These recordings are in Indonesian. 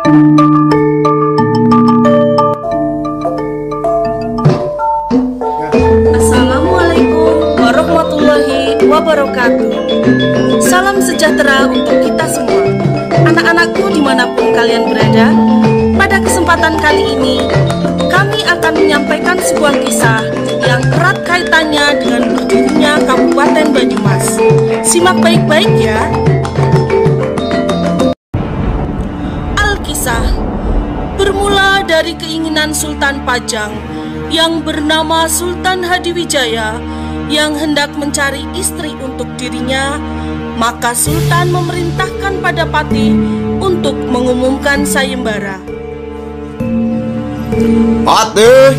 Assalamualaikum warahmatullahi wabarakatuh. Salam sejahtera untuk kita semua. Anak-anakku dimanapun kalian berada, pada kesempatan kali ini kami akan menyampaikan sebuah kisah yang erat kaitannya dengan berdirinya Kabupaten Banyumas. Simak baik-baik ya. Alkisah bermula dari keinginan Sultan Pajang yang bernama Sultan Hadiwijaya yang hendak mencari istri untuk dirinya. Maka Sultan memerintahkan pada Patih untuk mengumumkan sayembara. Patih,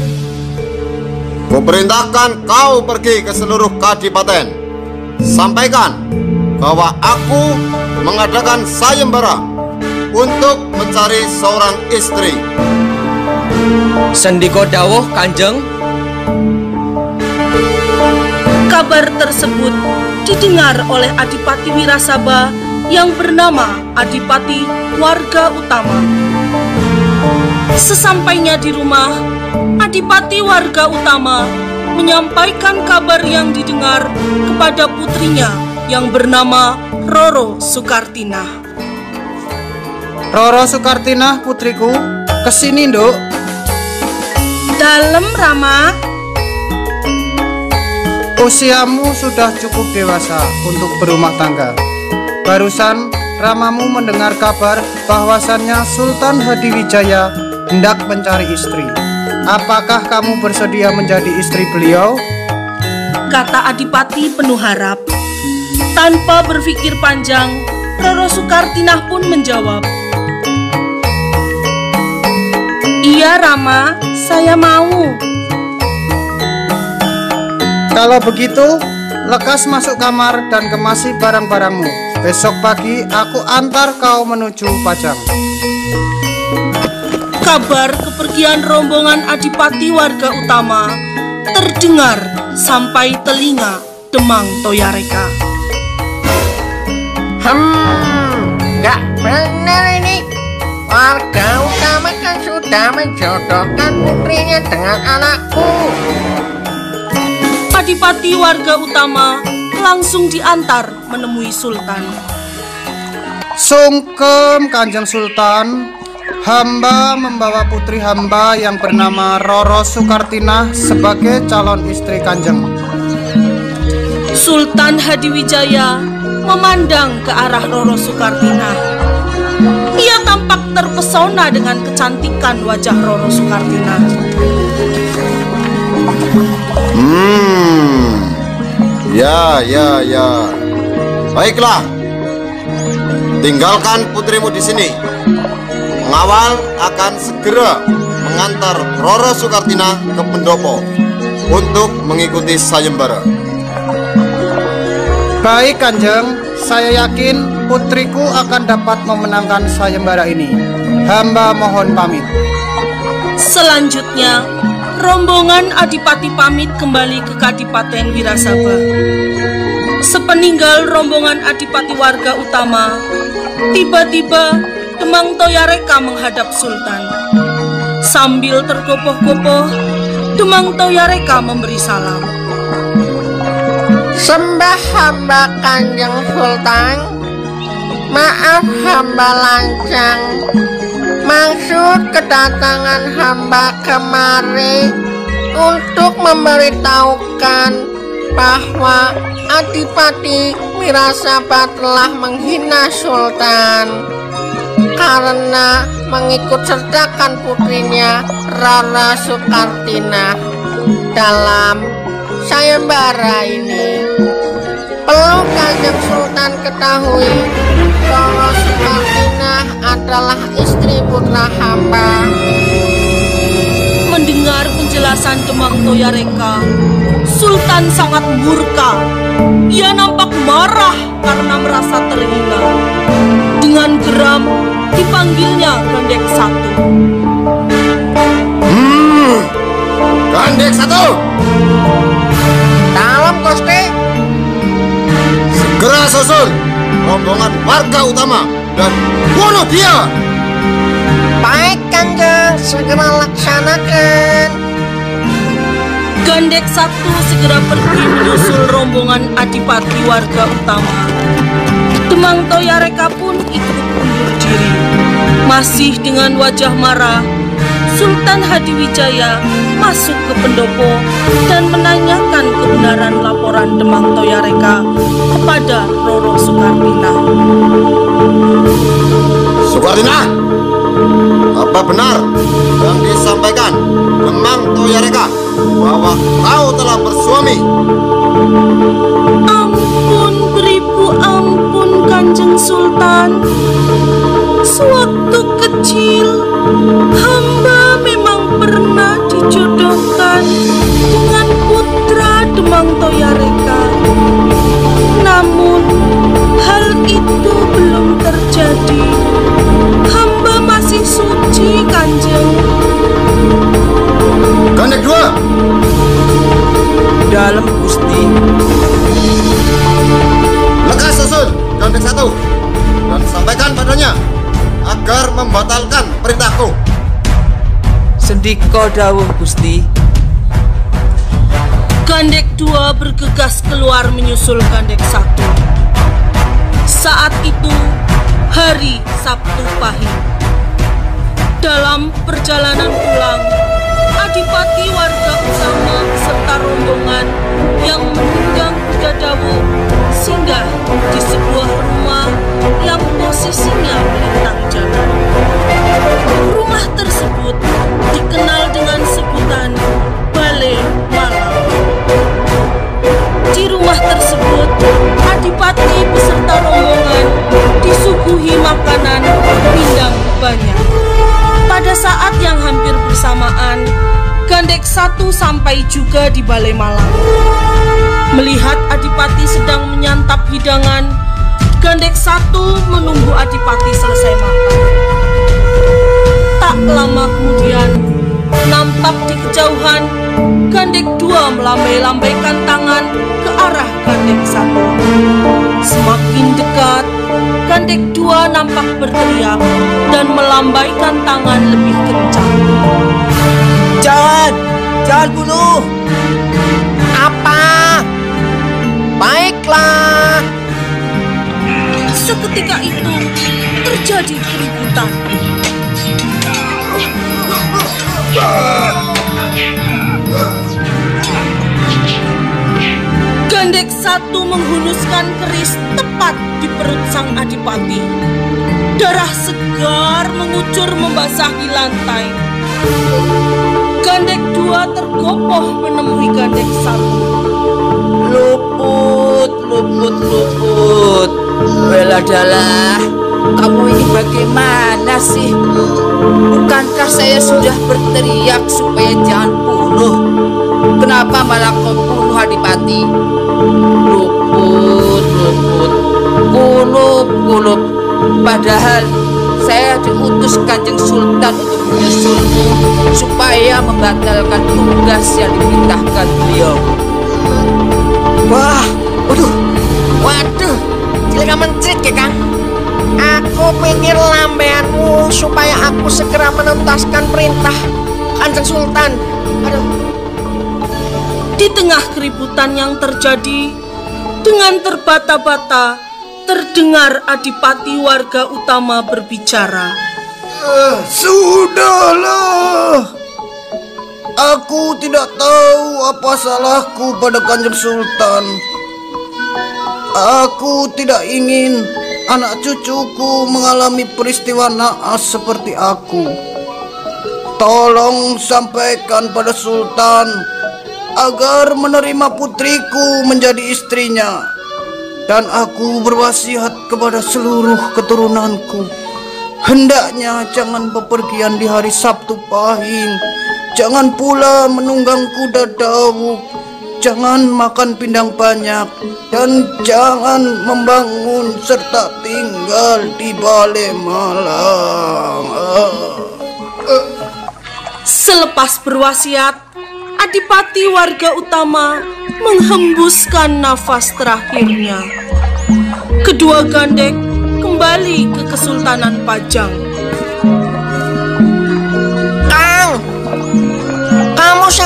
kuperintahkan kau pergi ke seluruh kadipaten. Sampaikan bahwa aku mengadakan sayembara untuk mencari seorang istri. Sendika dawuh Kanjeng. Kabar tersebut didengar oleh Adipati Wirasaba yang bernama Adipati Warga Utama. Sesampainya di rumah, Adipati Warga Utama menyampaikan kabar yang didengar kepada putrinya yang bernama Roro Sukartinah. Roro Sukartinah putriku, kesini nduk. Dalem Rama. Usiamu sudah cukup dewasa untuk berumah tangga. Barusan Ramamu mendengar kabar bahwasannya Sultan Hadiwijaya hendak mencari istri. Apakah kamu bersedia menjadi istri beliau? Kata Adipati penuh harap. Tanpa berpikir panjang, Roro Sukartinah pun menjawab, "Iya Rama, saya mau." Kalau begitu, lekas masuk kamar dan kemasi barang-barangmu. Besok pagi aku antar kau menuju Pajang. Kabar kepergian rombongan Adipati Warga Utama terdengar sampai telinga Demang Toyareka. Nggak benar ini. Warga Utama kan sudah menjodohkan putrinya dengan anakku. Adipati Warga Utama langsung diantar menemui Sultan. Sungkem Kanjeng Sultan, hamba membawa putri hamba yang bernama Roro Sukartinah sebagai calon istri Kanjeng. Sultan Hadiwijaya memandang ke arah Roro Sukartinah. Ia tampak terpesona dengan kecantikan wajah Roro Sukartinah. Ya. Baiklah. Tinggalkan putrimu di sini. Pengawal akan segera mengantar Roro Sukartinah ke pendopo untuk mengikuti sayembara. Baik Kanjeng, saya yakin putriku akan dapat memenangkan sayembara ini. Hamba mohon pamit. Selanjutnya, rombongan Adipati pamit kembali ke Kadipaten Wirasaba. Sepeninggal rombongan Adipati Warga Utama, tiba-tiba Demang Toyareka menghadap Sultan. Sambil tergopoh-gopoh, Demang Toyareka memberi salam. Sembah hamba Kanjeng Sultan. Maaf hamba lancang. Maksud kedatangan hamba kemari untuk memberitahukan bahwa Adipati Wirasaba telah menghina Sultan karena mengikut sertakan putrinya Roro Sukartinah dalam sayembara ini. Perlu Kanjeng Sultan ketahui, Roro Sukartinah adalah istri putra hamba. Mendengar penjelasan Demang Toyareka, Sultan sangat murka. Ia nampak marah karena merasa terhina. Dengan geram dipanggilnya Gandek Satu. Gandek Satu, Dalam Gusti. segera susul rombongan warga utama dan bunuh dia. Baik Kanjeng, segera laksanakan. Gandek 1 segera pergi menyusul rombongan adipati warga utama. Demang Toyareka pun ikut undur diri. Masih dengan wajah marah, Sultan Hadiwijaya masuk ke pendopo dan menanyakan kebenaran laporan Demang Toyareka kepada Roro Sukartina. Sukartina, apa benar yang disampaikan Demang Toyareka bahwa kau telah bersuami? Ampun beribu ampun Kanjeng Sultan. Sewaktu kecil hamba memang pernah dijodohkan dengan putra Demang Toyareka. Namun hal itu belum terjadi. Hamba masih suci Kanjeng. Gandek 2, dalam Gusti. lekas susun Gandek 1 dan sampaikan padanya agar membatalkan perintahku. Sendika dawuh Gusti. Gandek 2 bergegas keluar menyusul Gandek 1. Saat itu hari Sabtu Pahing. Dalam perjalanan pulang, adipati warga utama serta rombongan yang menunggang kuda dawuh singgah di sebuah rumah yang posisinya melintang jalan. Rumah tersebut dikenal dengan sebutan Balai Malam. Di rumah tersebut, adipati beserta rombongan disuguhi makanan pindang banyak. Pada saat yang hampir bersamaan, Gandek 1 sampai juga di Balai Malang. Melihat adipati sedang menyantap hidangan, Gandek 1 menunggu adipati selesai makan. Tak lama kemudian, nampak di kejauhan Gandek 2 melambai-lambaikan tangan ke arah Gandek 1. Semakin dekat, Gandek 2 nampak berteriak dan melambaikan tangan lebih kencang. Jangan bunuh. Apa? Baiklah. Seketika itu terjadi keributan. Gandek 1 menghunuskan keris tepat di perut sang adipati. Darah segar mengucur membasahi lantai. Gandek 2 tergopoh menemui Gandek 1. Luput. Weladalah, kamu ini bagaimana sih? Bukankah saya sudah berteriak supaya jangan bunuh? Kenapa malah kau bunuh adipati? Luput. Padahal saya diutus Kanjeng Sultan untuk menyusulmu supaya membatalkan tugas yang diperintahkan beliau. Waduh, cilaka mencit ya Kang. Aku pikir lambeanmu supaya aku segera menuntaskan perintah Kanjeng Sultan. Aduh. Di tengah keributan yang terjadi, dengan terbata-bata terdengar adipati warga utama berbicara. Sudahlah. Aku tidak tahu apa salahku pada Kanjeng Sultan. Aku tidak ingin anak cucuku mengalami peristiwa naas seperti aku. Tolong sampaikan pada Sultan agar menerima putriku menjadi istrinya. Dan aku berwasiat kepada seluruh keturunanku, hendaknya jangan bepergian di hari Sabtu Pahing. Jangan pula menunggang kuda dawuh. Jangan makan pindang banyak. Dan jangan membangun serta tinggal di Balai Malang. Selepas berwasiat, adipati warga utama menghembuskan nafas terakhirnya. Kedua gandek kembali ke Kesultanan Pajang.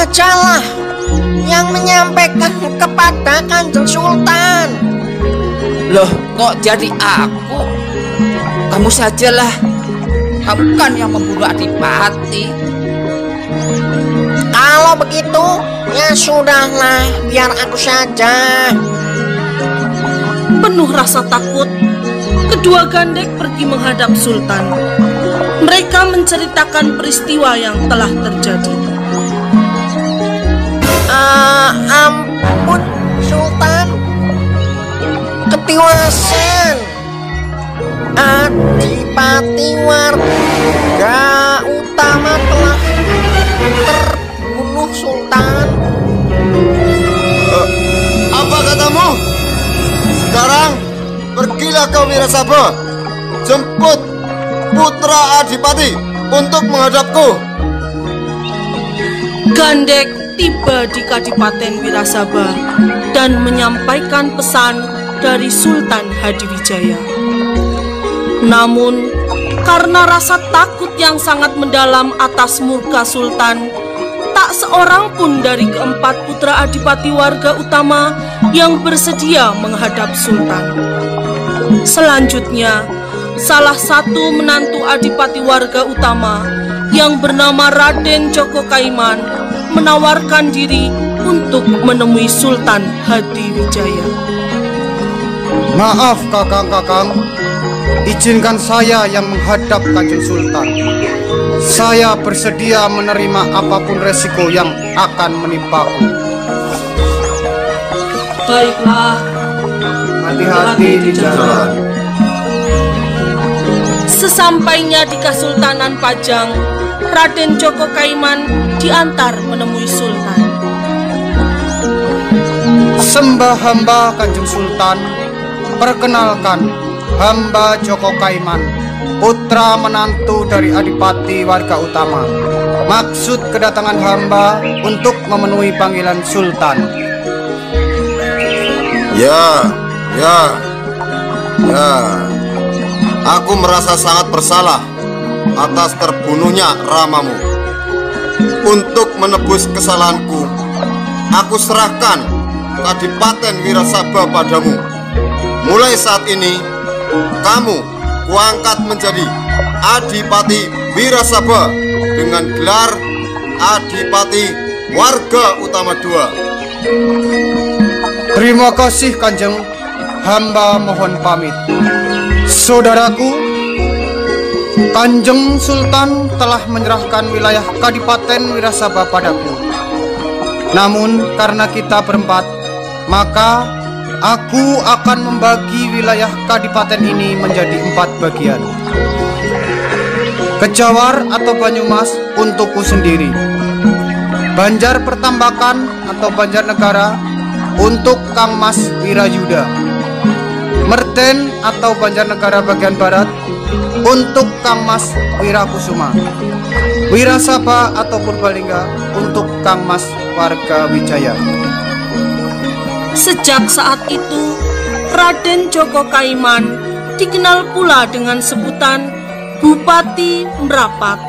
sajalah yang menyampaikan kepada Kanjeng Sultan. Loh, kok jadi aku? Kamu sajalah. Kamu kan yang membunuh Adipati. Kalau begitu, ya sudahlah, biar aku saja. Penuh rasa takut, kedua gandek pergi menghadap Sultan. Mereka menceritakan peristiwa yang telah terjadi. Ampun, Sultan. Ketiwasan Adipati warga utama telah terbunuh, Sultan. Apa katamu? Sekarang pergilah ke Wirasaba, jemput putra Adipati untuk menghadapku. Gandek tiba di Kadipaten Wirasaba dan menyampaikan pesan dari Sultan Hadiwijaya. Namun, karena rasa takut yang sangat mendalam atas murka Sultan, tak seorang pun dari keempat putra Adipati warga utama yang bersedia menghadap Sultan. Selanjutnya, salah satu menantu Adipati warga utama yang bernama Raden Joko Kaiman menawarkan diri untuk menemui Sultan Hadiwijaya. Maaf kakang-kakang, izinkan saya yang menghadap Kanjeng Sultan. Saya bersedia menerima apapun resiko yang akan menimpaku. Baiklah, Hati-hati di jalan. sesampainya di Kesultanan Pajang, Raden Joko Kaiman diantar menemui Sultan. Sembah hamba Kanjeng Sultan, perkenalkan hamba Joko Kaiman, putra menantu dari Adipati warga utama. Maksud kedatangan hamba untuk memenuhi panggilan Sultan. Ya. Aku merasa sangat bersalah atas terbunuhnya ramamu. Untuk menebus kesalahanku, aku serahkan Kadipaten Wirasaba padamu. Mulai saat ini, kamu kuangkat menjadi Adipati Wirasaba dengan gelar Adipati Warga Utama II. Terima kasih Kanjeng, hamba mohon pamit. Saudaraku, Kanjeng Sultan telah menyerahkan wilayah Kadipaten Wirasaba padaku. Namun karena kita berempat, maka aku akan membagi wilayah Kadipaten ini menjadi 4 bagian. Kejawar atau Banyumas untukku sendiri, Banjar Pertambakan atau Banjarnegara untuk Kang Mas Wirayuda, Merten atau Banjarnegara bagian barat untuk Kang Mas Wirakusuma, Wirasaba atau Purbalingga untuk Kang Mas Warga Wijaya. Sejak saat itu, Raden Joko Kaiman dikenal pula dengan sebutan Bupati Merapat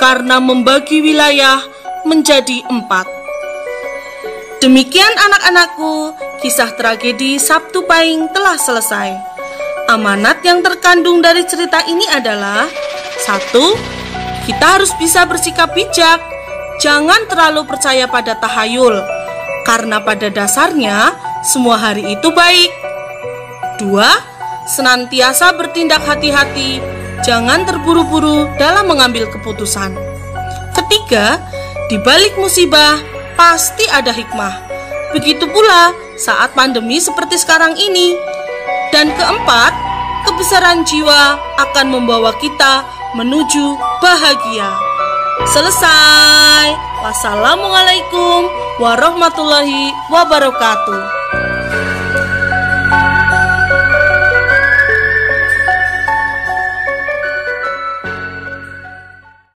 karena membagi wilayah menjadi 4. Demikian anak-anakku, kisah tragedi Sabtu Pahing telah selesai. Amanat yang terkandung dari cerita ini adalah 1. Kita harus bisa bersikap bijak. Jangan terlalu percaya pada tahayul, karena pada dasarnya semua hari itu baik. 2. Senantiasa bertindak hati-hati. Jangan terburu-buru dalam mengambil keputusan. 3. Di balik musibah pasti ada hikmah. Begitu pula saat pandemi seperti sekarang ini. Dan 4, kebesaran jiwa akan membawa kita menuju bahagia. Selesai. Wassalamualaikum warahmatullahi wabarakatuh.